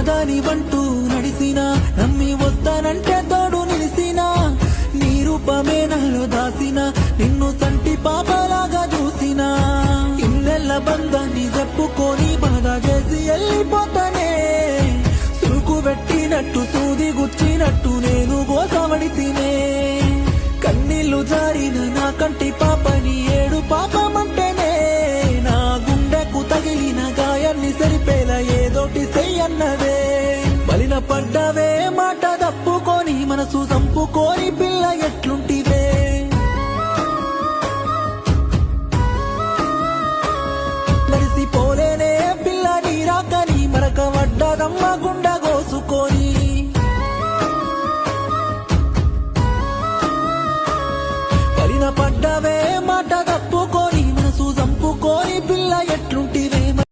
నాదాని వంటూ నడిసినా, నమ్మి వస్తానంటే తోడు నిలిసినా, నీ రూపమే నాలో దాసినా, నిన్ను సంటి పాపలాగా చూసినా, ఇన్నెల్ల బంధాన్ని చెప్పుకొని బాధ చేసి వెళ్ళిపోతానే, సురుకు పెట్టినట్టు సూది గుచ్చినట్టు నేను గోసవడి తినే, కన్నీళ్లు జారిన నా కంటి పాపని ఏడు పాపమంటేనే, నా గుండెకు తగిలిన గాయాన్ని సరిపేలా ఏదోటి చెయ్యన్నదే, బలిన పడ్డవే మాట తప్పుకొని మనసు చంపుకొని